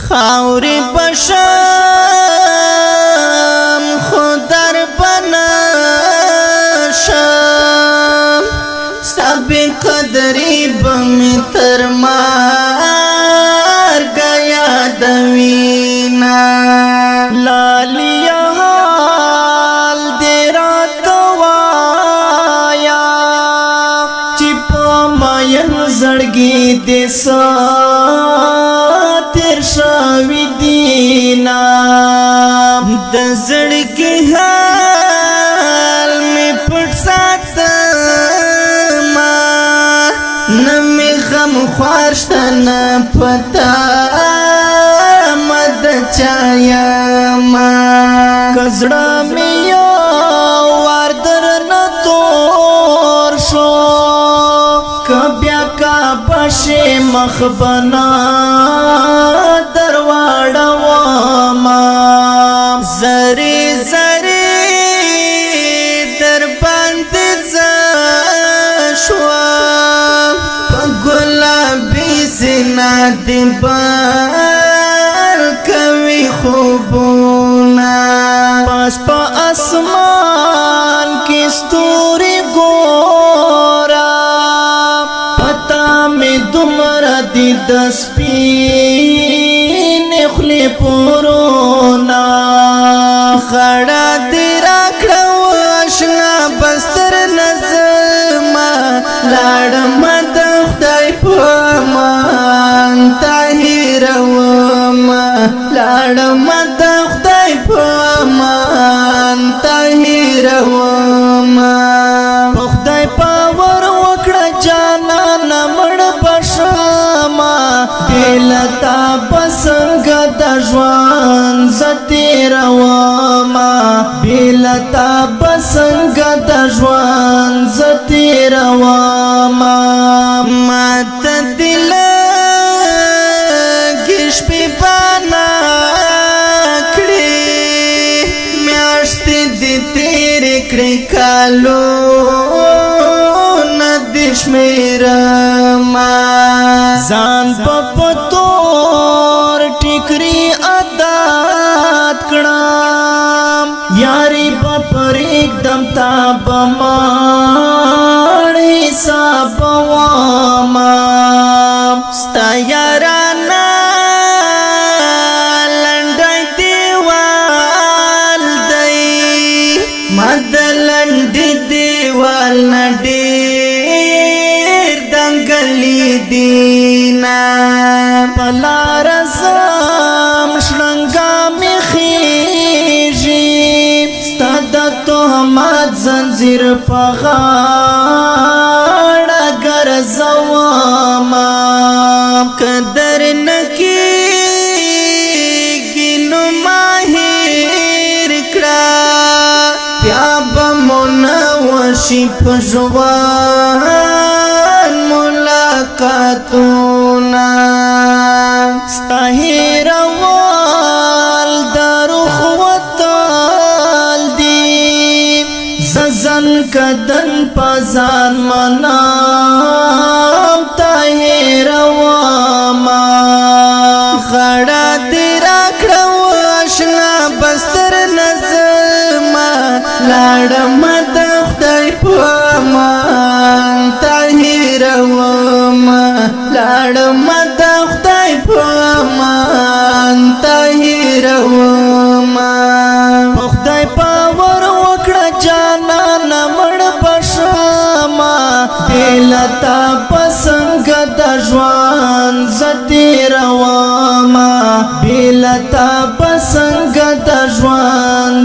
خاورې بشم خودر بنشم ستا بے قدری بمی تر مرگ یادوینا لالیا حال دی رات وایا چی پا مین زڑگی دی تیر شاوی دینا د زړګي حال می پټ ساتم نه می غم خواشته نه پتا مد چایا ما کزړه می یو وار درنه تور شو کبیا کا بشه مخبنا درواړه وما زری زری در باندې زشوا په ګلابي سینا دې بار کوي خوبونه پاس په اسمان کې ستوري ګورا پتا مې دومره دي د سپین خلی پورونا خړه دې راکړه آشنا بستر نظما لاړم د خدای په امان طاهروما لاړم د خدای په امان طاهروما په خدای پاور وکړه جانان مړ بشما دلتا پسنګ د ژوند زتیروما بلتا پسنګ د ژوند زتیروما مات دل گش په بانا کړې میاشت دې تیر کړې کالو ندش میرما ځان په پتور ټیکري عادت کړم یاري په پر एकदम تا بمړ حساب وما ستا یارانا لنډای دیوال دی مدلند دیوال نډیر دنګلی دینا پلار زم شلنګا می خېږي ستاد تهمت زنجیر په غاړه ګرځوما قدر نکېږي نو ماهر کړه بیا به مو نه وشي په ژوند ملاقاتونه ستا هېرول د روح وتل دي زن کدن پزان منام تا هېروما خړه دې راکړه آشنا بستر نظما لاړم د خدای په امان تا هېروما لاړم د خدای په امان تا هېروما په خدای پاور وکړه جانان مړ بشما دلتا پسنګ د ژوند زتیروما بلتا پسنګ د ژوند